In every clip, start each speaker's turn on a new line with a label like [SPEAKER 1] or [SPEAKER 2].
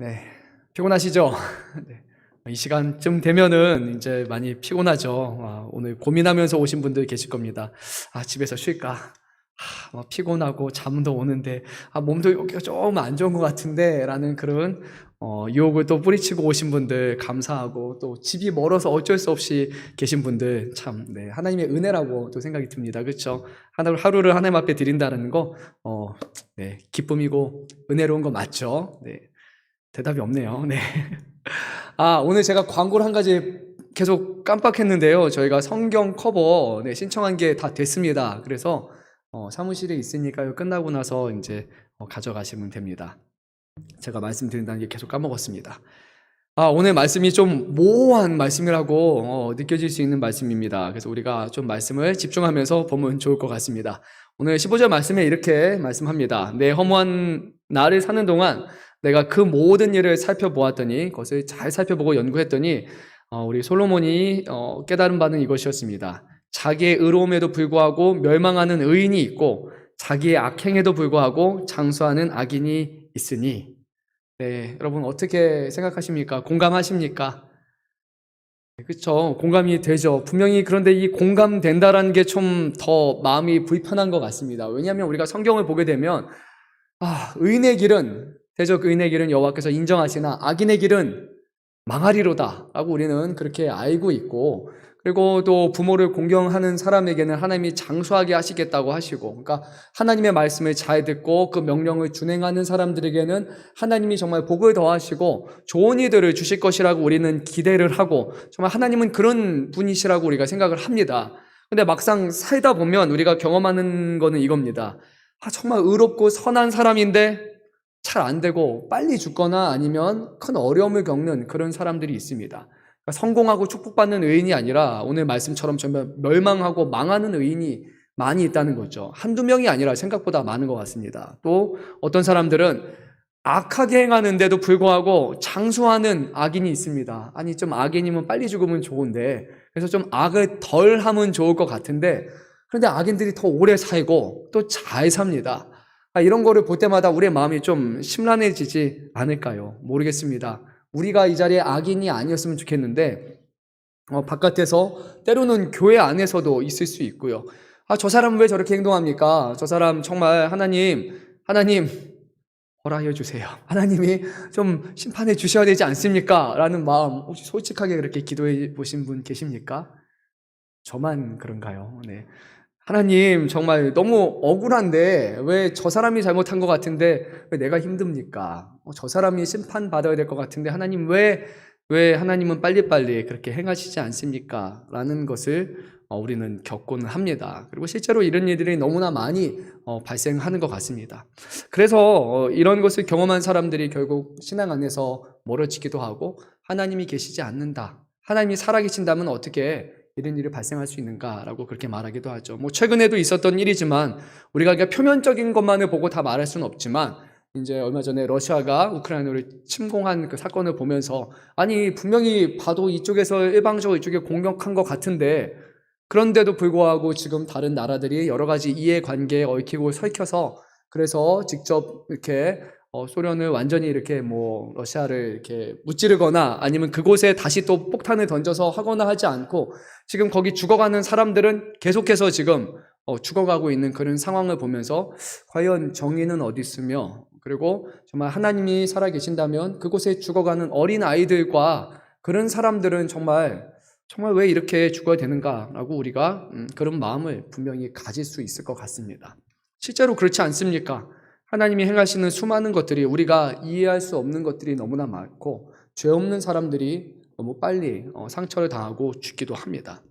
[SPEAKER 1] 네, 피곤하시죠? 네. 이 시간쯤 되면은 이제 많이 피곤하죠. 오늘 고민하면서 오신 분들 계실 겁니다. 집에서 쉴까? 피곤하고 잠도 오는데, 몸도 여기가 좀 안 좋은 것 같은데, 라는 그런, 유혹을 또 뿌리치고 오신 분들 감사하고, 또 집이 멀어서 어쩔 수 없이 계신 분들 참, 네, 하나님의 은혜라고 또 생각이 듭니다. 그렇죠? 하루를 하나님 앞에 드린다는 거, 네, 기쁨이고 은혜로운 거 맞죠? 네. 대답이 없네요. 네. 오늘 제가 광고를 한 가지 계속 깜빡했는데요. 저희가 성경 커버 신청한 게 다 됐습니다. 그래서 사무실에 있으니까요. 끝나고 나서 이제 가져가시면 됩니다. 제가 말씀드린다는 게 계속 까먹었습니다. 오늘 말씀이 좀 모호한 말씀이라고 느껴질 수 있는 말씀입니다. 그래서 우리가 좀 말씀을 집중하면서 보면 좋을 것 같습니다. 오늘 15절 말씀에 이렇게 말씀합니다. 내 허무한 나를 사는 동안 내가 그 모든 일을 살펴보았더니, 그것을 잘 살펴보고 연구했더니 우리 솔로몬이 깨달은 바는 이것이었습니다. 자기의 의로움에도 불구하고 멸망하는 의인이 있고 자기의 악행에도 불구하고 장수하는 악인이 있으니. 네, 여러분 어떻게 생각하십니까? 공감하십니까? 그렇죠. 공감이 되죠. 분명히. 그런데 이 공감된다라는 게 좀 더 마음이 불편한 것 같습니다. 왜냐하면 우리가 성경을 보게 되면 의인의 길은, 대적 의인의 길은 여호와께서 인정하시나 악인의 길은 망하리로다 라고 우리는 그렇게 알고 있고, 그리고 또 부모를 공경하는 사람에게는 하나님이 장수하게 하시겠다고 하시고, 그러니까 하나님의 말씀을 잘 듣고 그 명령을 준행하는 사람들에게는 하나님이 정말 복을 더하시고 좋은 일들을 주실 것이라고 우리는 기대를 하고, 정말 하나님은 그런 분이시라고 우리가 생각을 합니다. 근데 막상 살다 보면 우리가 경험하는 거는 이겁니다. 정말 의롭고 선한 사람인데 잘 안 되고 빨리 죽거나 아니면 큰 어려움을 겪는 그런 사람들이 있습니다. 그러니까 성공하고 축복받는 의인이 아니라 오늘 말씀처럼 정말 멸망하고 망하는 의인이 많이 있다는 거죠. 한두 명이 아니라 생각보다 많은 것 같습니다. 또 어떤 사람들은 악하게 행하는데도 불구하고 장수하는 악인이 있습니다. 좀 악인이면 빨리 죽으면 좋은데, 그래서 좀 악을 덜 하면 좋을 것 같은데, 그런데 악인들이 더 오래 살고 또 잘 삽니다. 이런 거를 볼 때마다 우리의 마음이 좀 심란해지지 않을까요? 모르겠습니다. 우리가 이 자리에 악인이 아니었으면 좋겠는데, 바깥에서 때로는 교회 안에서도 있을 수 있고요. 저 사람은 왜 저렇게 행동합니까? 저 사람 정말 하나님 허락해 주세요. 하나님이 좀 심판해 주셔야 되지 않습니까? 라는 마음, 혹시 솔직하게 그렇게 기도해 보신 분 계십니까? 저만 그런가요? 네. 하나님, 정말 너무 억울한데 왜 저 사람이 잘못한 것 같은데 왜 내가 힘듭니까? 저 사람이 심판받아야 될 것 같은데 하나님 왜 하나님은 빨리빨리 그렇게 행하시지 않습니까? 라는 것을 우리는 겪고는 합니다. 그리고 실제로 이런 일들이 너무나 많이 발생하는 것 같습니다. 그래서 이런 것을 경험한 사람들이 결국 신앙 안에서 멀어지기도 하고, 하나님이 계시지 않는다, 하나님이 살아계신다면 어떻게 이런 일이 발생할 수 있는가라고 그렇게 말하기도 하죠. 최근에도 있었던 일이지만 우리가 그냥 표면적인 것만을 보고 다 말할 수는 없지만, 이제 얼마 전에 러시아가 우크라이나를 침공한 그 사건을 보면서 분명히 봐도 이쪽에서 일방적으로 이쪽에 공격한 것 같은데, 그런데도 불구하고 지금 다른 나라들이 여러 가지 이해관계에 얽히고 설켜서, 그래서 직접 이렇게 소련을 완전히 이렇게 러시아를 이렇게 무찌르거나 아니면 그곳에 다시 또 폭탄을 던져서 하거나 하지 않고, 지금 거기 죽어가는 사람들은 계속해서 지금 죽어가고 있는 그런 상황을 보면서 과연 정의는 어디 있으며, 그리고 정말 하나님이 살아계신다면 그곳에 죽어가는 어린 아이들과 그런 사람들은 정말 왜 이렇게 죽어야 되는가라고 우리가 그런 마음을 분명히 가질 수 있을 것 같습니다. 실제로 그렇지 않습니까? 하나님이 행하시는 수많은 것들이, 우리가 이해할 수 없는 것들이 너무나 많고, 죄 없는 사람들이 너무 빨리 상처를 당하고 죽기도 합니다.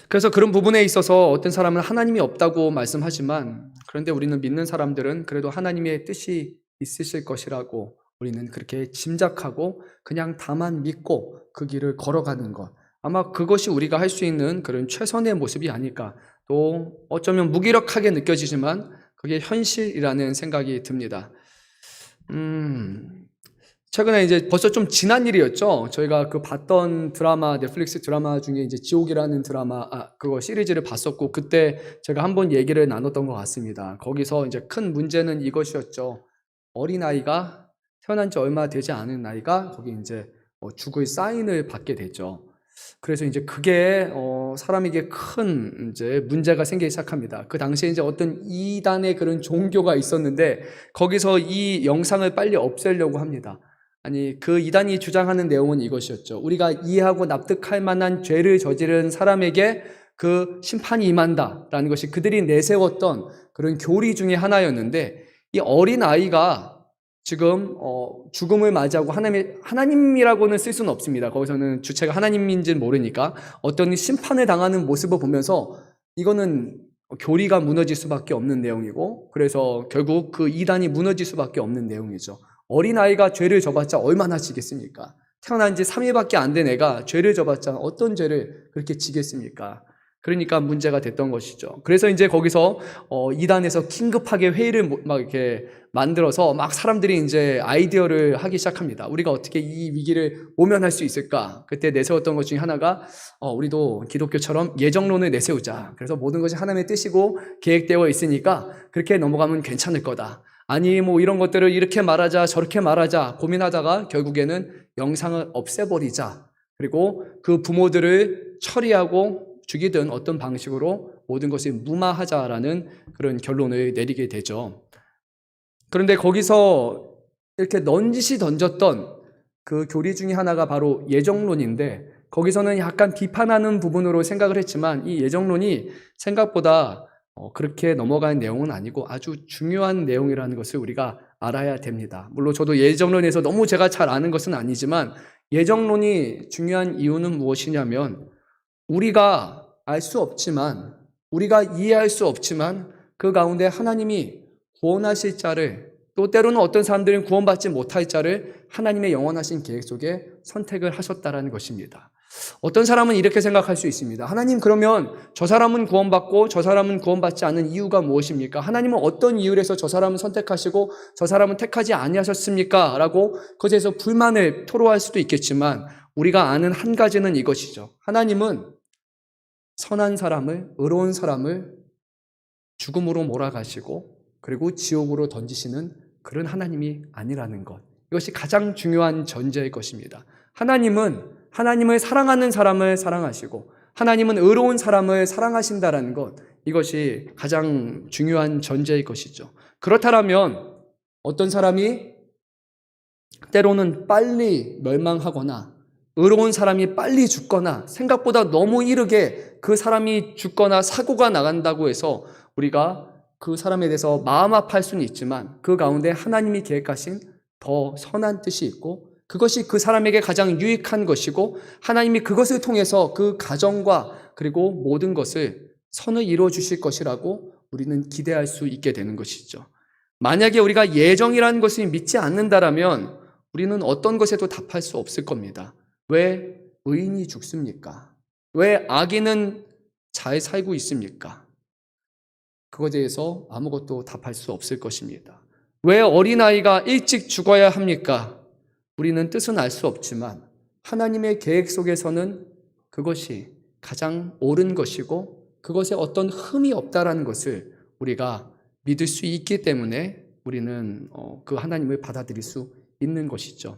[SPEAKER 1] 그래서 그런 부분에 있어서 어떤 사람은 하나님이 없다고 말씀하지만, 그런데 우리는 믿는 사람들은 그래도 하나님의 뜻이 있으실 것이라고 우리는 그렇게 짐작하고 그냥 다만 믿고 그 길을 걸어가는 것, 아마 그것이 우리가 할 수 있는 그런 최선의 모습이 아닐까. 또 어쩌면 무기력하게 느껴지지만 그게 현실이라는 생각이 듭니다. 최근에 이제 벌써 좀 지난 일이었죠. 저희가 그 봤던 드라마, 넷플릭스 드라마 중에 이제 지옥이라는 드라마, 그거 시리즈를 봤었고, 그때 제가 한번 얘기를 나눴던 것 같습니다. 거기서 이제 큰 문제는 이것이었죠. 어린아이가 태어난 지 얼마 되지 않은 아이가 거기 이제 죽을 사인을 받게 되죠. 그래서 이제 그게 사람에게 큰 이제 문제가 생기기 시작합니다. 그 당시에 이제 어떤 이단의 그런 종교가 있었는데 거기서 이 영상을 빨리 없애려고 합니다. 아니, 그 이단이 주장하는 내용은 이것이었죠. 우리가 이해하고 납득할 만한 죄를 저지른 사람에게 그 심판이 임한다라는 것이 그들이 내세웠던 그런 교리 중에 하나였는데, 이 어린 아이가 지금 죽음을 맞이하고 하나님이라고는 쓸 수는 없습니다. 거기서는 주체가 하나님인지는 모르니까 어떤 심판을 당하는 모습을 보면서 이거는 교리가 무너질 수밖에 없는 내용이고, 그래서 결국 그 이단이 무너질 수밖에 없는 내용이죠. 어린아이가 죄를 져봤자 얼마나 지겠습니까? 태어난 지 3일밖에 안 된 애가 죄를 져봤자 어떤 죄를 그렇게 지겠습니까? 그러니까 문제가 됐던 것이죠. 그래서 이제 거기서 이단에서 긴급하게 회의를 막 이렇게 만들어서 막 사람들이 이제 아이디어를 하기 시작합니다. 우리가 어떻게 이 위기를 모면할 수 있을까? 그때 내세웠던 것 중에 하나가 우리도 기독교처럼 예정론을 내세우자. 그래서 모든 것이 하나님의 뜻이고 계획되어 있으니까 그렇게 넘어가면 괜찮을 거다. 아니 뭐 이런 것들을 이렇게 말하자 저렇게 말하자 고민하다가 결국에는 영상을 없애버리자. 그리고 그 부모들을 처리하고 죽이든 어떤 방식으로 모든 것을 무마하자라는 그런 결론을 내리게 되죠. 그런데 거기서 이렇게 넌지시 던졌던 그 교리 중에 하나가 바로 예정론인데, 거기서는 약간 비판하는 부분으로 생각을 했지만 이 예정론이 생각보다 그렇게 넘어가는 내용은 아니고 아주 중요한 내용이라는 것을 우리가 알아야 됩니다. 물론 저도 예정론에서 너무 제가 잘 아는 것은 아니지만 예정론이 중요한 이유는 무엇이냐면, 우리가 알 수 없지만, 우리가 이해할 수 없지만 그 가운데 하나님이 구원하실 자를, 또 때로는 어떤 사람들은 구원받지 못할 자를 하나님의 영원하신 계획 속에 선택을 하셨다라는 것입니다. 어떤 사람은 이렇게 생각할 수 있습니다. 하나님, 그러면 저 사람은 구원받고 저 사람은 구원받지 않은 이유가 무엇입니까? 하나님은 어떤 이유로 해서 저 사람은 선택하시고 저 사람은 택하지 아니하셨습니까? 라고 그것에서 불만을 토로할 수도 있겠지만, 우리가 아는 한 가지는 이것이죠. 하나님은 선한 사람을, 의로운 사람을 죽음으로 몰아가시고 그리고 지옥으로 던지시는 그런 하나님이 아니라는 것. 이것이 가장 중요한 전제일 것입니다. 하나님은 하나님을 사랑하는 사람을 사랑하시고 하나님은 의로운 사람을 사랑하신다는 것, 이것이 가장 중요한 전제일 것이죠. 그렇다면 어떤 사람이 때로는 빨리 멸망하거나 의로운 사람이 빨리 죽거나 생각보다 너무 이르게 그 사람이 죽거나 사고가 나간다고 해서 우리가 그 사람에 대해서 마음 아파할 수는 있지만 그 가운데 하나님이 계획하신 더 선한 뜻이 있고 그것이 그 사람에게 가장 유익한 것이고 하나님이 그것을 통해서 그 가정과 그리고 모든 것을 선을 이루어 주실 것이라고 우리는 기대할 수 있게 되는 것이죠. 만약에 우리가 예정이라는 것을 믿지 않는다라면 우리는 어떤 것에도 답할 수 없을 겁니다. 왜 의인이 죽습니까? 왜 악인은 잘 살고 있습니까? 그것에 대해서 아무것도 답할 수 없을 것입니다. 왜 어린아이가 일찍 죽어야 합니까? 우리는 뜻은 알 수 없지만 하나님의 계획 속에서는 그것이 가장 옳은 것이고 그것에 어떤 흠이 없다라는 것을 우리가 믿을 수 있기 때문에 우리는 그 하나님을 받아들일 수 있는 것이죠.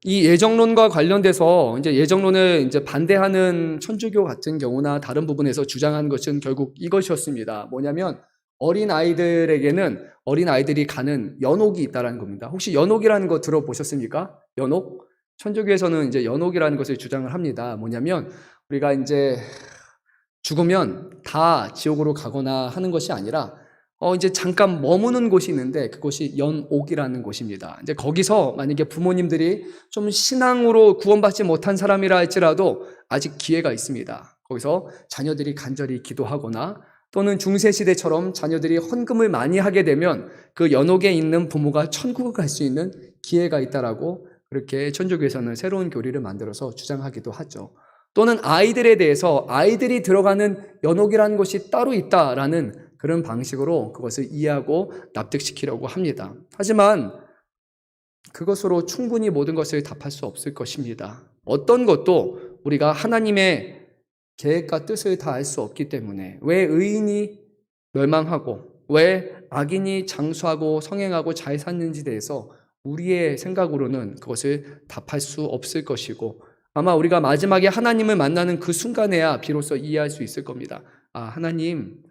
[SPEAKER 1] 이 예정론과 관련돼서 이제 예정론을 이제 반대하는 천주교 같은 경우나 다른 부분에서 주장한 것은 결국 이것이었습니다. 뭐냐면 어린 아이들에게는 어린 아이들이 가는 연옥이 있다는 겁니다. 혹시 연옥이라는 거 들어보셨습니까? 연옥? 천주교에서는 이제 연옥이라는 것을 주장을 합니다. 뭐냐면 우리가 이제 죽으면 다 지옥으로 가거나 하는 것이 아니라 이제 잠깐 머무는 곳이 있는데 그곳이 연옥이라는 곳입니다. 이제 거기서 만약에 부모님들이 좀 신앙으로 구원받지 못한 사람이라 할지라도 아직 기회가 있습니다. 거기서 자녀들이 간절히 기도하거나 또는 중세시대처럼 자녀들이 헌금을 많이 하게 되면 그 연옥에 있는 부모가 천국을 갈 수 있는 기회가 있다라고 그렇게 천주교에서는 새로운 교리를 만들어서 주장하기도 하죠. 또는 아이들에 대해서 아이들이 들어가는 연옥이라는 곳이 따로 있다라는 그런 방식으로 그것을 이해하고 납득시키려고 합니다. 하지만 그것으로 충분히 모든 것을 답할 수 없을 것입니다. 어떤 것도 우리가 하나님의 계획과 뜻을 다 알 수 없기 때문에 왜 의인이 멸망하고 왜 악인이 장수하고 성행하고 잘 샀는지에 대해서 우리의 생각으로는 그것을 답할 수 없을 것이고 아마 우리가 마지막에 하나님을 만나는 그 순간에야 비로소 이해할 수 있을 겁니다. 아, 하나님,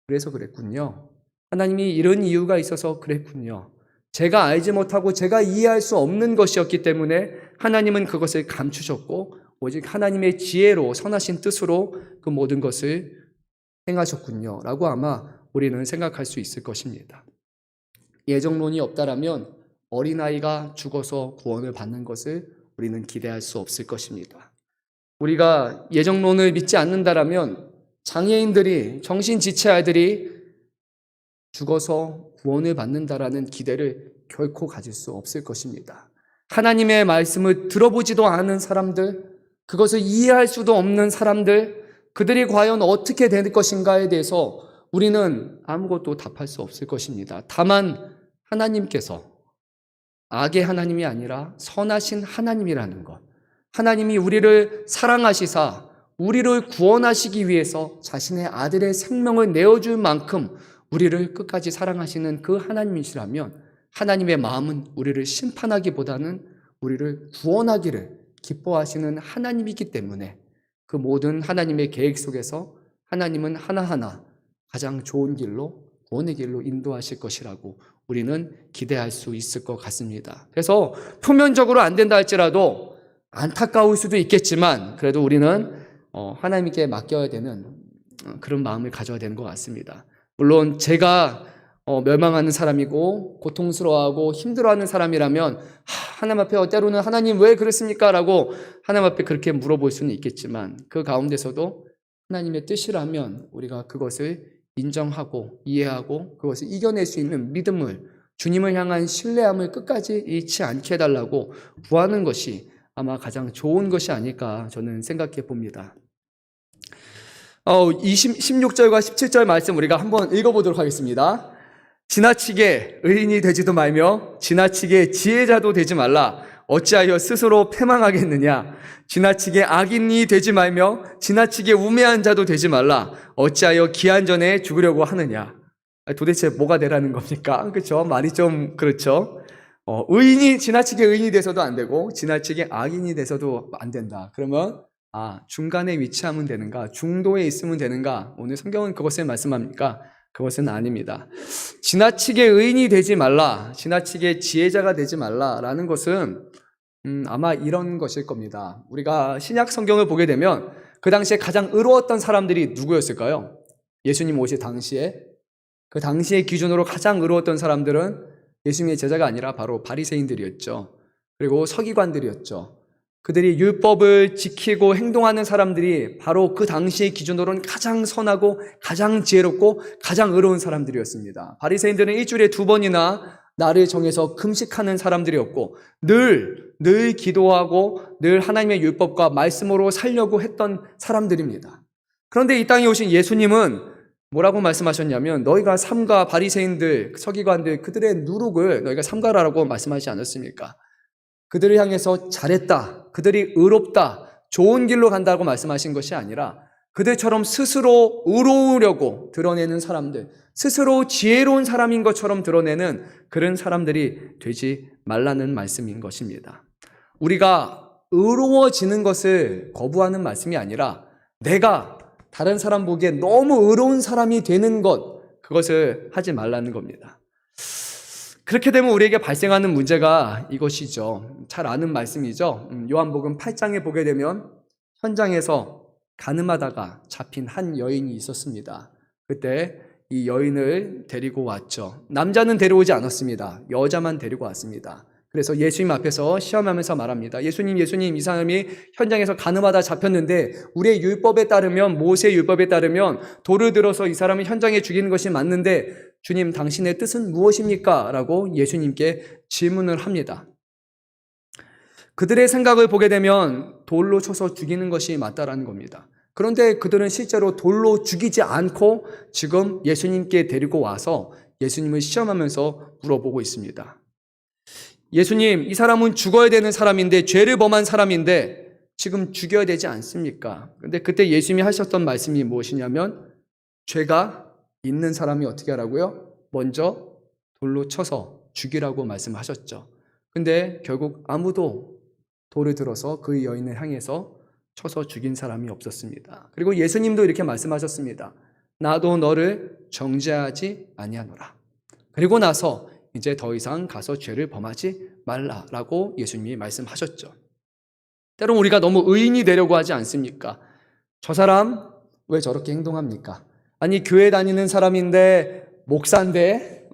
[SPEAKER 1] 그래서 그랬군요. 하나님이 이런 이유가 있어서 그랬군요. 제가 알지 못하고 제가 이해할 수 없는 것이었기 때문에 하나님은 그것을 감추셨고 오직 하나님의 지혜로 선하신 뜻으로 그 모든 것을 행하셨군요. 라고 아마 우리는 생각할 수 있을 것입니다. 예정론이 없다라면 어린아이가 죽어서 구원을 받는 것을 우리는 기대할 수 없을 것입니다. 우리가 예정론을 믿지 않는다라면 장애인들이, 정신지체아들이 죽어서 구원을 받는다라는 기대를 결코 가질 수 없을 것입니다. 하나님의 말씀을 들어보지도 않은 사람들, 그것을 이해할 수도 없는 사람들, 그들이 과연 어떻게 될 것인가에 대해서 우리는 아무것도 답할 수 없을 것입니다. 다만 하나님께서 악의 하나님이 아니라 선하신 하나님이라는 것, 하나님이 우리를 사랑하시사 우리를 구원하시기 위해서 자신의 아들의 생명을 내어줄 만큼 우리를 끝까지 사랑하시는 그 하나님이시라면 하나님의 마음은 우리를 심판하기보다는 우리를 구원하기를 기뻐하시는 하나님이기 때문에 그 모든 하나님의 계획 속에서 하나님은 하나하나 가장 좋은 길로, 구원의 길로 인도하실 것이라고 우리는 기대할 수 있을 것 같습니다. 그래서 표면적으로 안 된다 할지라도 안타까울 수도 있겠지만 그래도 우리는 하나님께 맡겨야 되는 그런 마음을 가져야 되는 것 같습니다. 물론 제가 멸망하는 사람이고 고통스러워하고 힘들어하는 사람이라면 하나님 앞에 때로는 하나님 왜 그렇습니까? 라고 하나님 앞에 그렇게 물어볼 수는 있겠지만 그 가운데서도 하나님의 뜻이라면 우리가 그것을 인정하고 이해하고 그것을 이겨낼 수 있는 믿음을, 주님을 향한 신뢰함을 끝까지 잃지 않게 해달라고 구하는 것이 아마 가장 좋은 것이 아닐까 저는 생각해 봅니다. 16절과 17절 말씀 우리가 한번 읽어보도록 하겠습니다. 지나치게 의인이 되지도 말며 지나치게 지혜자도 되지 말라. 어찌하여 스스로 패망하겠느냐? 지나치게 악인이 되지 말며 지나치게 우매한 자도 되지 말라. 어찌하여 기한 전에 죽으려고 하느냐? 도대체 뭐가 되라는 겁니까? 그렇죠? 말이 좀 그렇죠? 의인이 지나치게 의인이 돼서도 안 되고 지나치게 악인이 돼서도 안 된다. 그러면 중간에 위치하면 되는가? 중도에 있으면 되는가? 오늘 성경은 그것을 말씀합니까? 그것은 아닙니다. 지나치게 의인이 되지 말라, 지나치게 지혜자가 되지 말라라는 것은 아마 이런 것일 겁니다. 우리가 신약 성경을 보게 되면 그 당시에 가장 의로웠던 사람들이 누구였을까요? 예수님 오실 당시에 그 당시의 기준으로 가장 의로웠던 사람들은 예수님의 제자가 아니라 바로 바리새인들이었죠. 그리고 서기관들이었죠. 그들이 율법을 지키고 행동하는 사람들이 바로 그 당시의 기준으로는 가장 선하고 가장 지혜롭고 가장 의로운 사람들이었습니다. 바리새인들은 일주일에 2번이나 날을 정해서 금식하는 사람들이었고 늘 기도하고 늘 하나님의 율법과 말씀으로 살려고 했던 사람들입니다. 그런데 이 땅에 오신 예수님은 뭐라고 말씀하셨냐면 너희가 삼가 바리새인들, 서기관들 그들의 누룩을 너희가 삼가라라고 말씀하지 않았습니까? 그들을 향해서 잘했다, 그들이 의롭다, 좋은 길로 간다고 말씀하신 것이 아니라 그들처럼 스스로 의로우려고 드러내는 사람들, 스스로 지혜로운 사람인 것처럼 드러내는 그런 사람들이 되지 말라는 말씀인 것입니다. 우리가 의로워지는 것을 거부하는 말씀이 아니라 내가 다른 사람 보기에 너무 의로운 사람이 되는 것, 그것을 하지 말라는 겁니다. 그렇게 되면 우리에게 발생하는 문제가 이것이죠. 잘 아는 말씀이죠. 요한복음 8장에 보게 되면 현장에서 가늠하다가 잡힌 한 여인이 있었습니다. 그때 이 여인을 데리고 왔죠. 남자는 데려오지 않았습니다. 여자만 데리고 왔습니다. 그래서 예수님 앞에서 시험하면서 말합니다. 예수님, 이 사람이 현장에서 가늠하다 잡혔는데 우리의 율법에 따르면, 모세의 율법에 따르면 돌을 들어서 이 사람을 현장에 죽이는 것이 맞는데 주님, 당신의 뜻은 무엇입니까? 라고 예수님께 질문을 합니다. 그들의 생각을 보게 되면 돌로 쳐서 죽이는 것이 맞다라는 겁니다. 그런데 그들은 실제로 돌로 죽이지 않고 지금 예수님께 데리고 와서 예수님을 시험하면서 물어보고 있습니다. 예수님, 이 사람은 죽어야 되는 사람인데, 죄를 범한 사람인데 지금 죽여야 되지 않습니까? 그런데 그때 예수님이 하셨던 말씀이 무엇이냐면 죄가 있는 사람이 어떻게 하라고요? 먼저 돌로 쳐서 죽이라고 말씀하셨죠. 근데 결국 아무도 돌을 들어서 그 여인을 향해서 쳐서 죽인 사람이 없었습니다. 그리고 예수님도 이렇게 말씀하셨습니다. 나도 너를 정죄하지 아니하노라. 그리고 나서 이제 더 이상 가서 죄를 범하지 말라라고 예수님이 말씀하셨죠. 때론 우리가 너무 의인이 되려고 하지 않습니까? 저 사람 왜 저렇게 행동합니까? 아니, 교회 다니는 사람인데, 목사인데,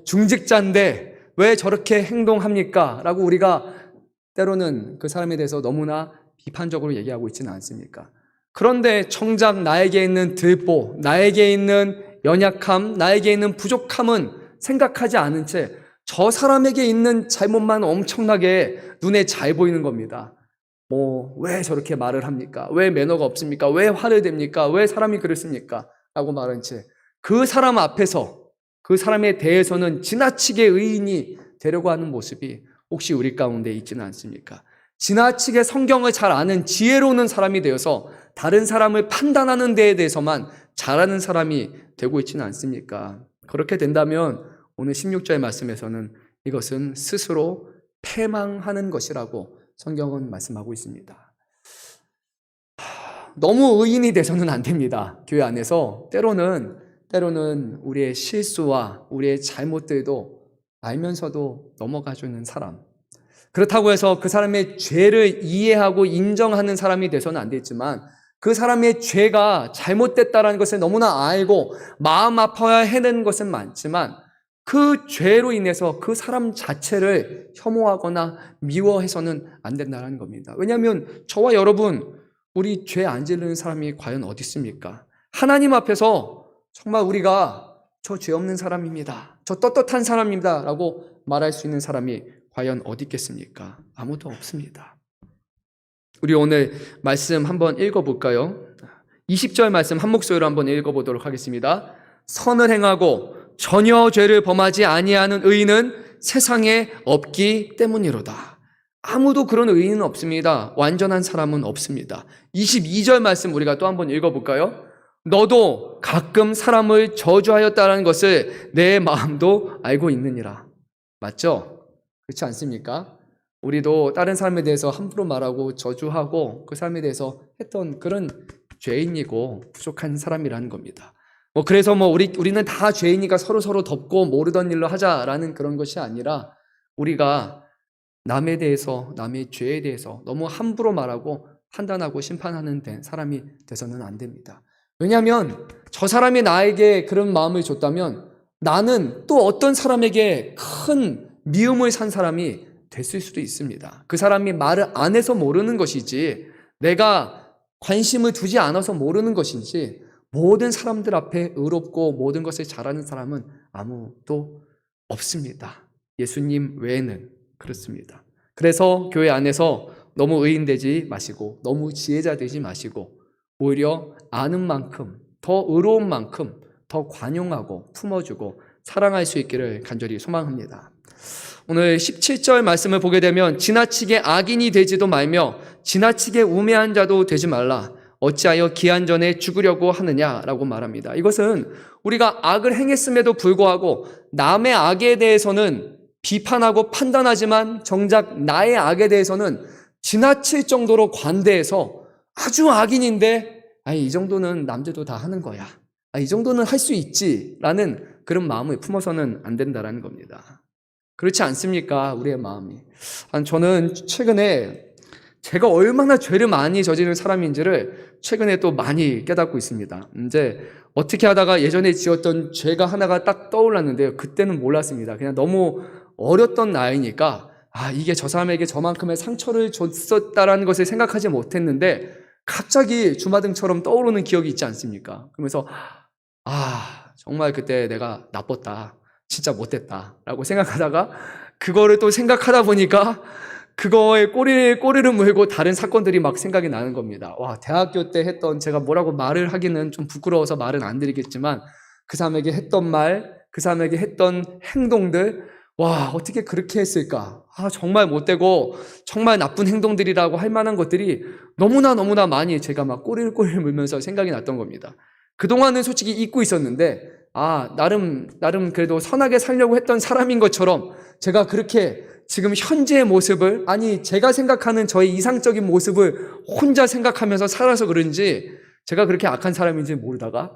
[SPEAKER 1] 중직자인데 왜 저렇게 행동합니까? 라고 우리가 때로는 그 사람에 대해서 너무나 비판적으로 얘기하고 있지는 않습니까? 그런데 정작 나에게 있는 들보, 나에게 있는 연약함, 나에게 있는 부족함은 생각하지 않은 채 저 사람에게 있는 잘못만 엄청나게 눈에 잘 보이는 겁니다. 왜 저렇게 말을 합니까? 왜 매너가 없습니까? 왜 화를 냅니까? 왜 사람이 그렇습니까? 라고 말한 채 그 사람 앞에서 그 사람에 대해서는 지나치게 의인이 되려고 하는 모습이 혹시 우리 가운데 있지는 않습니까? 지나치게 성경을 잘 아는 지혜로운 사람이 되어서 다른 사람을 판단하는 데에 대해서만 잘하는 사람이 되고 있지는 않습니까? 그렇게 된다면 오늘 16절 말씀에서는 이것은 스스로 패망하는 것이라고 성경은 말씀하고 있습니다. 너무 의인이 돼서는 안 됩니다. 교회 안에서 때로는 우리의 실수와 우리의 잘못들도 알면서도 넘어가주는 사람. 그렇다고 해서 그 사람의 죄를 이해하고 인정하는 사람이 돼서는 안 되지만 그 사람의 죄가 잘못됐다는 것을 너무나 알고 마음 아파야 해내는 것은 많지만 그 죄로 인해서 그 사람 자체를 혐오하거나 미워해서는 안 된다는 겁니다. 왜냐하면 저와 여러분, 우리 죄 안 지르는 사람이 과연 어디 있습니까? 하나님 앞에서 정말 우리가 저 죄 없는 사람입니다, 저 떳떳한 사람입니다 라고 말할 수 있는 사람이 과연 어디 있겠습니까? 아무도 없습니다. 우리 오늘 말씀 한번 읽어볼까요? 20절 말씀 한 목소리로 한번 읽어보도록 하겠습니다. 선을 행하고 전혀 죄를 범하지 아니하는 의인은 세상에 없기 때문이로다. 아무도 그런 의인은 없습니다. 완전한 사람은 없습니다. 22절 말씀 우리가 또 한번 읽어볼까요? 너도 가끔 사람을 저주하였다는 것을 내 마음도 알고 있느니라. 맞죠? 그렇지 않습니까? 우리도 다른 사람에 대해서 함부로 말하고 저주하고 그 사람에 대해서 했던 그런 죄인이고 부족한 사람이라는 겁니다. 그래서 우리는 다 죄인이니까 서로 덮고 모르던 일로 하자라는 그런 것이 아니라 우리가 남에 대해서, 남의 죄에 대해서 너무 함부로 말하고 판단하고 심판하는 사람이 돼서는 안 됩니다. 왜냐하면 저 사람이 나에게 그런 마음을 줬다면 나는 또 어떤 사람에게 큰 미움을 산 사람이 됐을 수도 있습니다. 그 사람이 말을 안 해서 모르는 것이지 내가 관심을 두지 않아서 모르는 것인지 모든 사람들 앞에 의롭고 모든 것을 잘하는 사람은 아무도 없습니다. 예수님 외에는 그렇습니다. 그래서 교회 안에서 너무 의인 되지 마시고 너무 지혜자 되지 마시고 오히려 아는 만큼 더 의로운 만큼 더 관용하고 품어주고 사랑할 수 있기를 간절히 소망합니다. 오늘 17절 말씀을 보게 되면 지나치게 악인이 되지도 말며 지나치게 우매한 자도 되지 말라. 어찌하여 기한 전에 죽으려고 하느냐라고 말합니다. 이것은 우리가 악을 행했음에도 불구하고 남의 악에 대해서는 비판하고 판단하지만 정작 나의 악에 대해서는 지나칠 정도로 관대해서 아주 악인인데 이 정도는 남들도 다 하는 거야, 이 정도는 할 수 있지 라는 그런 마음을 품어서는 안 된다는 겁니다. 그렇지 않습니까? 우리의 마음이. 저는 최근에 제가 얼마나 죄를 많이 저지른 사람인지를 최근에 또 많이 깨닫고 있습니다. 이제 어떻게 하다가 예전에 지었던 죄가 하나가 딱 떠올랐는데요. 그때는 몰랐습니다. 그냥 너무 어렸던 나이니까 이게 저 사람에게 저만큼의 상처를 줬었다라는 것을 생각하지 못했는데 갑자기 주마등처럼 떠오르는 기억이 있지 않습니까? 그러면서 정말 그때 내가 나빴다, 진짜 못됐다 라고 생각하다가 그거를 또 생각하다 보니까 그거에 꼬리를 물고 다른 사건들이 막 생각이 나는 겁니다. 대학교 때 했던, 제가 뭐라고 말을 하기는 좀 부끄러워서 말은 안 드리겠지만 그 사람에게 했던 말, 그 사람에게 했던 행동들, 어떻게 그렇게 했을까? 정말 못되고 정말 나쁜 행동들이라고 할 만한 것들이 너무나 많이 제가 막 꼬리를 물면서 생각이 났던 겁니다. 그동안은 솔직히 잊고 있었는데 나름 그래도 선하게 살려고 했던 사람인 것처럼 제가 그렇게 지금 현재의 모습을, 아니 제가 생각하는 저의 이상적인 모습을 혼자 생각하면서 살아서 그런지 제가 그렇게 악한 사람인지 모르다가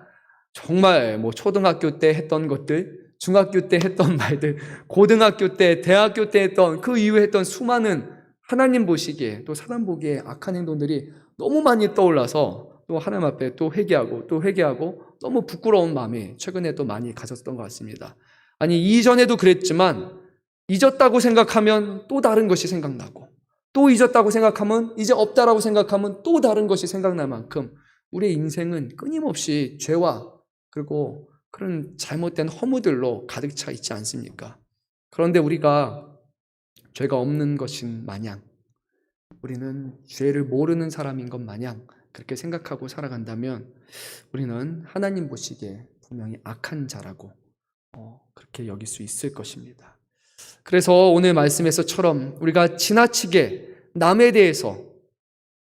[SPEAKER 1] 정말 뭐 초등학교 때 했던 것들, 중학교 때 했던 말들, 고등학교 때, 대학교 때 했던, 그 이후에 했던 수많은 하나님 보시기에 또 사람 보기에 악한 행동들이 너무 많이 떠올라서 또 하나님 앞에 또 회개하고 너무 부끄러운 마음이 최근에 또 많이 가졌던 것 같습니다. 아니 이전에도 그랬지만 잊었다고 생각하면 또 다른 것이 생각나고, 또 잊었다고 생각하면 이제 없다라고 생각하면 또 다른 것이 생각날 만큼 우리의 인생은 끊임없이 죄와 그리고 그런 잘못된 허무들로 가득 차 있지 않습니까? 그런데 우리가 죄가 없는 것인 마냥, 우리는 죄를 모르는 사람인 것 마냥 그렇게 생각하고 살아간다면 우리는 하나님 보시기에 분명히 악한 자라고 그렇게 여길 수 있을 것입니다. 그래서 오늘 말씀에서처럼 우리가 지나치게 남에 대해서,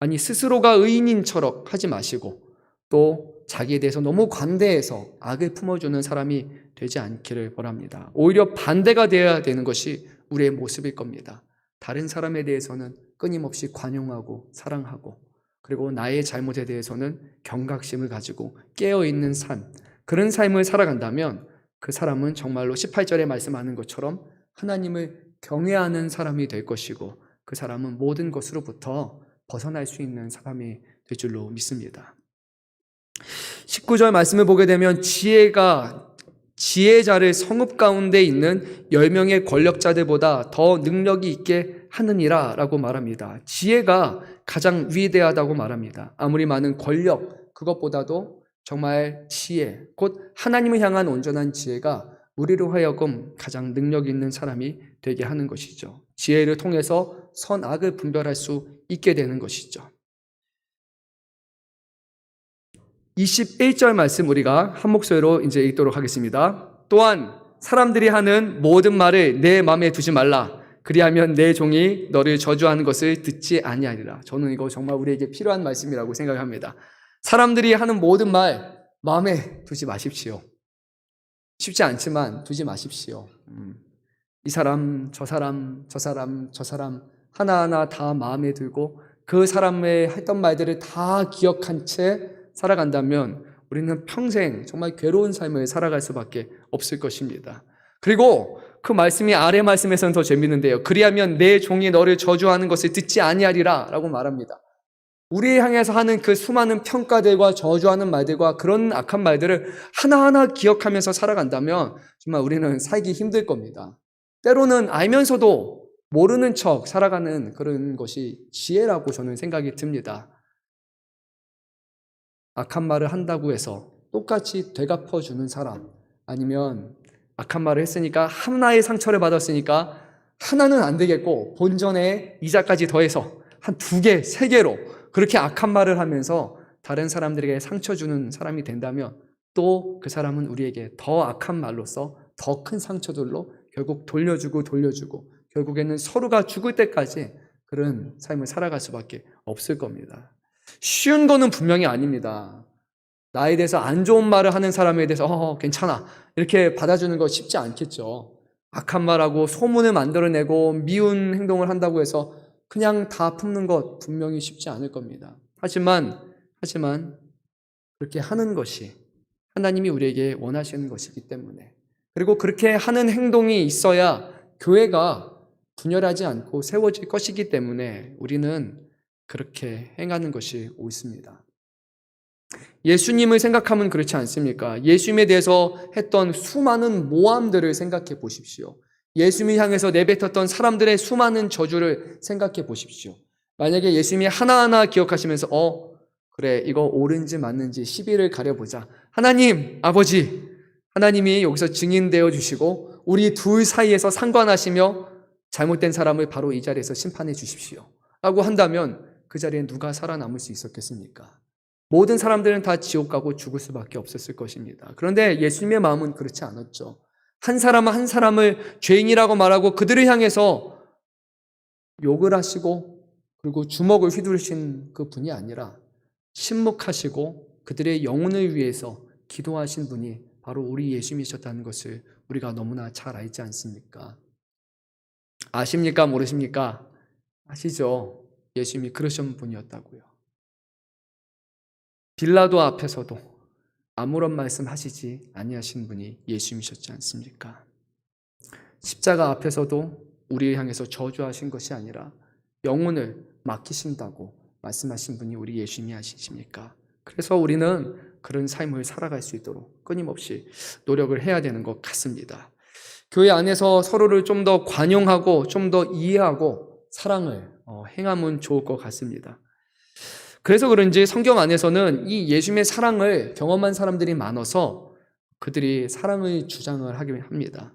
[SPEAKER 1] 아니 스스로가 의인인처럼 하지 마시고 또 자기에 대해서 너무 관대해서 악을 품어주는 사람이 되지 않기를 바랍니다. 오히려 반대가 되어야 되는 것이 우리의 모습일 겁니다. 다른 사람에 대해서는 끊임없이 관용하고 사랑하고, 그리고 나의 잘못에 대해서는 경각심을 가지고 깨어있는 삶, 그런 삶을 살아간다면 그 사람은 정말로 18절에 말씀하는 것처럼 하나님을 경외하는 사람이 될 것이고, 그 사람은 모든 것으로부터 벗어날 수 있는 사람이 될 줄로 믿습니다. 19절 말씀을 보게 되면 지혜자를 성읍 가운데 있는 10명의 권력자들보다 더 능력이 있게 하느니라 라고 말합니다. 지혜가 가장 위대하다고 말합니다. 아무리 많은 권력, 그것보다도 정말 지혜, 곧 하나님을 향한 온전한 지혜가 우리로 하여금 가장 능력 있는 사람이 되게 하는 것이죠. 지혜를 통해서 선악을 분별할 수 있게 되는 것이죠. 21절 말씀 우리가 한 목소리로 이제 읽도록 하겠습니다. 또한 사람들이 하는 모든 말을 내 마음에 두지 말라. 그리하면 내 종이 너를 저주하는 것을 듣지 아니하리라. 저는 이거 정말 우리에게 필요한 말씀이라고 생각합니다. 사람들이 하는 모든 말 마음에 두지 마십시오. 쉽지 않지만 두지 마십시오. 이 사람, 저 사람, 저 사람, 저 사람 하나하나 다 마음에 들고 그 사람의 했던 말들을 다 기억한 채 살아간다면 우리는 평생 정말 괴로운 삶을 살아갈 수밖에 없을 것입니다. 그리고 그 말씀이 아래 말씀에서는 더 재밌는데요. 그리하면 내 종이 너를 저주하는 것을 듣지 아니하리라 라고 말합니다. 우리를 향해서 하는 그 수많은 평가들과 저주하는 말들과 그런 악한 말들을 하나하나 기억하면서 살아간다면 정말 우리는 살기 힘들 겁니다. 때로는 알면서도 모르는 척 살아가는 그런 것이 지혜라고 저는 생각이 듭니다. 악한 말을 한다고 해서 똑같이 되갚아주는 사람, 아니면 악한 말을 했으니까 하나의 상처를 받았으니까 하나는 안 되겠고 본전에 이자까지 더해서 한 2개, 3개로 그렇게 악한 말을 하면서 다른 사람들에게 상처 주는 사람이 된다면 또 그 사람은 우리에게 더 악한 말로써 더 큰 상처들로 결국 돌려주고 결국에는 서로가 죽을 때까지 그런 삶을 살아갈 수밖에 없을 겁니다. 쉬운 거는 분명히 아닙니다. 나에 대해서 안 좋은 말을 하는 사람에 대해서 괜찮아 이렇게 받아주는 거 쉽지 않겠죠. 악한 말하고 소문을 만들어내고 미운 행동을 한다고 해서 그냥 다 품는 것 분명히 쉽지 않을 겁니다. 하지만 그렇게 하는 것이 하나님이 우리에게 원하시는 것이기 때문에, 그리고 그렇게 하는 행동이 있어야 교회가 분열하지 않고 세워질 것이기 때문에 우리는 그렇게 행하는 것이 옳습니다. 예수님을 생각하면 그렇지 않습니까? 예수님에 대해서 했던 수많은 모함들을 생각해 보십시오. 예수님을 향해서 내뱉었던 사람들의 수많은 저주를 생각해 보십시오. 만약에 예수님이 하나하나 기억하시면서 그래 이거 옳은지 맞는지 시비를 가려보자. 하나님 아버지, 하나님이 여기서 증인되어 주시고 우리 둘 사이에서 상관하시며 잘못된 사람을 바로 이 자리에서 심판해 주십시오 라고 한다면 그 자리에 누가 살아남을 수 있었겠습니까? 모든 사람들은 다 지옥 가고 죽을 수밖에 없었을 것입니다. 그런데 예수님의 마음은 그렇지 않았죠. 한 사람 한 사람을 죄인이라고 말하고 그들을 향해서 욕을 하시고 그리고 주먹을 휘두르신 그 분이 아니라 침묵하시고 그들의 영혼을 위해서 기도하신 분이 바로 우리 예수님이셨다는 것을 우리가 너무나 잘 알지 않습니까? 아십니까? 모르십니까? 아시죠? 예수님이 그러신 분이었다고요. 빌라도 앞에서도 아무런 말씀 하시지 아니하신 분이 예수님이셨지 않습니까? 십자가 앞에서도 우리를 향해서 저주하신 것이 아니라 영혼을 맡기신다고 말씀하신 분이 우리 예수님이 아니십니까? 그래서 우리는 그런 삶을 살아갈 수 있도록 끊임없이 노력을 해야 되는 것 같습니다. 교회 안에서 서로를 좀 더 관용하고 좀 더 이해하고 사랑을 행하면 좋을 것 같습니다. 그래서 그런지 성경 안에서는 이 예수님의 사랑을 경험한 사람들이 많아서 그들이 사랑의 주장을 하게 합니다.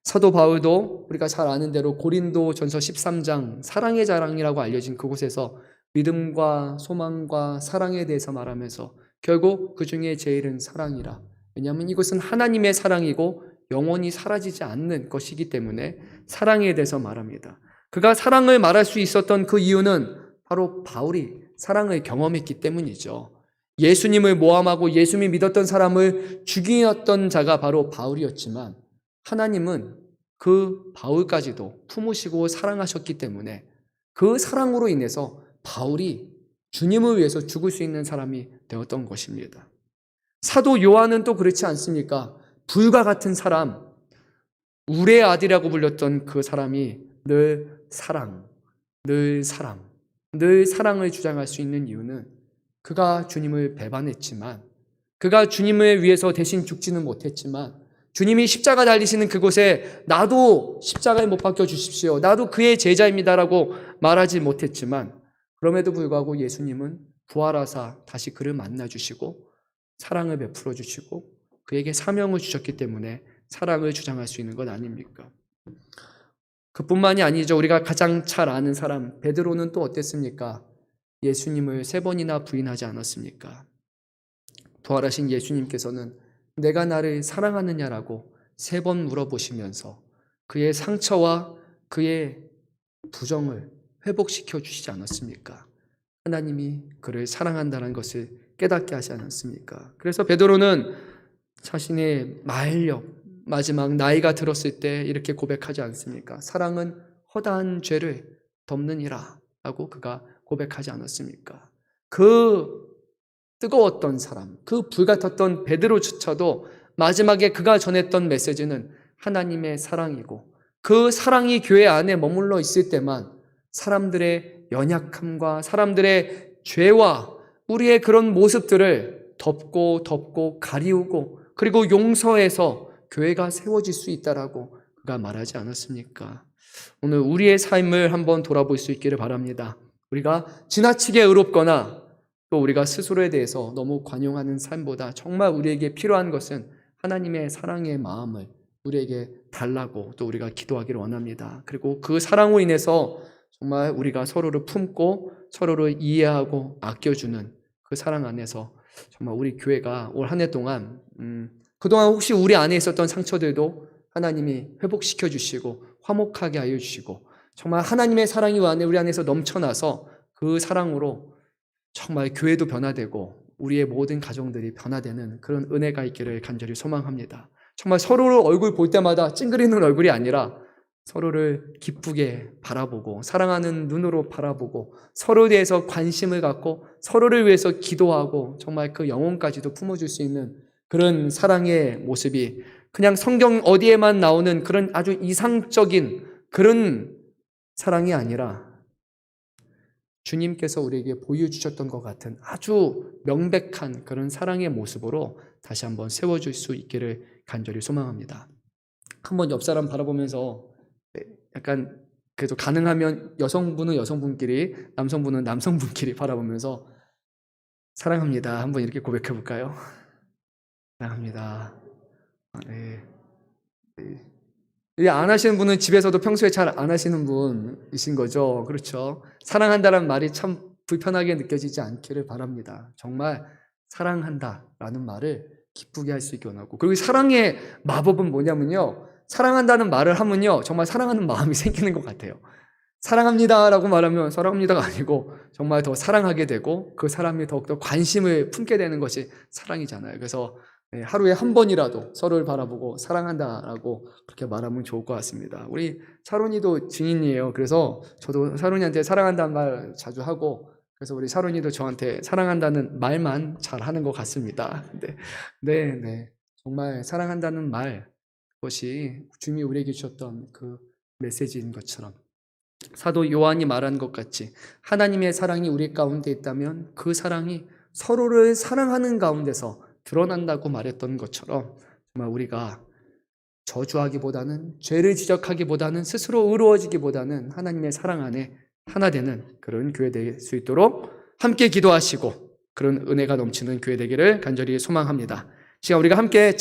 [SPEAKER 1] 사도 바울도 우리가 잘 아는 대로 고린도전서 13장 사랑의 자랑이라고 알려진 그곳에서 믿음과 소망과 사랑에 대해서 말하면서 결국 그 중에 제일은 사랑이라. 왜냐하면 이것은 하나님의 사랑이고 영원히 사라지지 않는 것이기 때문에 사랑에 대해서 말합니다. 그가 사랑을 말할 수 있었던 그 이유는 바로 바울이 사랑을 경험했기 때문이죠. 예수님을 모함하고 예수님이 믿었던 사람을 죽이었던 자가 바로 바울이었지만 하나님은 그 바울까지도 품으시고 사랑하셨기 때문에 그 사랑으로 인해서 바울이 주님을 위해서 죽을 수 있는 사람이 되었던 것입니다. 사도 요한은 또 그렇지 않습니까? 불과 같은 사람, 울의 아들이라고 불렸던 그 사람이 늘 사랑, 늘 사랑을 주장할 수 있는 이유는 그가 주님을 배반했지만, 그가 주님을 위해서 대신 죽지는 못했지만 주님이 십자가 달리시는 그곳에 나도 십자가에 못 박혀 주십시오, 나도 그의 제자입니다라고 말하지 못했지만 그럼에도 불구하고 예수님은 부활하사 다시 그를 만나주시고 사랑을 베풀어 주시고 그에게 사명을 주셨기 때문에 사랑을 주장할 수 있는 것 아닙니까? 그뿐만이 아니죠. 우리가 가장 잘 아는 사람 베드로는 또 어땠습니까? 예수님을 3번이나 부인하지 않았습니까? 부활하신 예수님께서는 내가 나를 사랑하느냐라고 3번 물어보시면서 그의 상처와 그의 부정을 회복시켜 주시지 않았습니까? 하나님이 그를 사랑한다는 것을 깨닫게 하지 않았습니까? 그래서 베드로는 자신의 마일력, 마지막 나이가 들었을 때 이렇게 고백하지 않습니까? 사랑은 허다한 죄를 덮느니라 라고 그가 고백하지 않았습니까? 그 뜨거웠던 사람, 그 불같았던 베드로조차도 마지막에 그가 전했던 메시지는 하나님의 사랑이고 그 사랑이 교회 안에 머물러 있을 때만 사람들의 연약함과 사람들의 죄와 우리의 그런 모습들을 덮고 가리우고 그리고 용서해서 교회가 세워질 수 있다라고 그가 말하지 않았습니까? 오늘 우리의 삶을 한번 돌아볼 수 있기를 바랍니다. 우리가 지나치게 의롭거나 또 우리가 스스로에 대해서 너무 관용하는 삶보다 정말 우리에게 필요한 것은 하나님의 사랑의 마음을 우리에게 달라고 또 우리가 기도하기를 원합니다. 그리고 그 사랑으로 인해서 정말 우리가 서로를 품고 서로를 이해하고 아껴주는 그 사랑 안에서 정말 우리 교회가 올 한 해 동안 그동안 혹시 우리 안에 있었던 상처들도 하나님이 회복시켜 주시고 화목하게 하여 주시고 정말 하나님의 사랑이 우리 안에서 넘쳐나서 그 사랑으로 정말 교회도 변화되고 우리의 모든 가정들이 변화되는 그런 은혜가 있기를 간절히 소망합니다. 정말 서로를 얼굴 볼 때마다 찡그리는 얼굴이 아니라 서로를 기쁘게 바라보고 사랑하는 눈으로 바라보고 서로에 대해서 관심을 갖고 서로를 위해서 기도하고 정말 그 영혼까지도 품어줄 수 있는 그런 사랑의 모습이 그냥 성경 어디에만 나오는 그런 아주 이상적인 그런 사랑이 아니라 주님께서 우리에게 보여주셨던 것 같은 아주 명백한 그런 사랑의 모습으로 다시 한번 세워줄 수 있기를 간절히 소망합니다. 한번 옆 사람 바라보면서 약간 그래도 가능하면 여성분은 여성분끼리 남성분은 남성분끼리 바라보면서 사랑합니다 한번 이렇게 고백해 볼까요? 사랑합니다. 네. 안 하시는 분은 집에서도 평소에 잘 안 하시는 분이신 거죠. 그렇죠? 사랑한다는 말이 참 불편하게 느껴지지 않기를 바랍니다. 정말 사랑한다라는 말을 기쁘게 할 수 있게 원하고, 그리고 사랑의 마법은 뭐냐면요, 사랑한다는 말을 하면요 정말 사랑하는 마음이 생기는 것 같아요. 사랑합니다라고 말하면 사랑합니다가 아니고 정말 더 사랑하게 되고 그 사람이 더욱더 관심을 품게 되는 것이 사랑이잖아요. 그래서 하루에 한 번이라도 서로를 바라보고 사랑한다라고 그렇게 말하면 좋을 것 같습니다. 우리 사론이도 증인이에요. 그래서 저도 사론이한테 사랑한다는 말 자주 하고, 그래서 우리 사론이도 저한테 사랑한다는 말만 잘 하는 것 같습니다. 네. 정말 사랑한다는 말, 그것이 주님이 우리에게 주셨던 그 메시지인 것처럼 사도 요한이 말한 것 같이 하나님의 사랑이 우리 가운데 있다면 그 사랑이 서로를 사랑하는 가운데서 드러난다고 말했던 것처럼, 정말 우리가 저주하기보다는, 죄를 지적하기보다는, 스스로 의로워지기보다는 하나님의 사랑 안에 하나 되는 그런 교회 될 수 있도록 함께 기도하시고 그런 은혜가 넘치는 교회 되기를 간절히 소망합니다. 시간 우리가 함께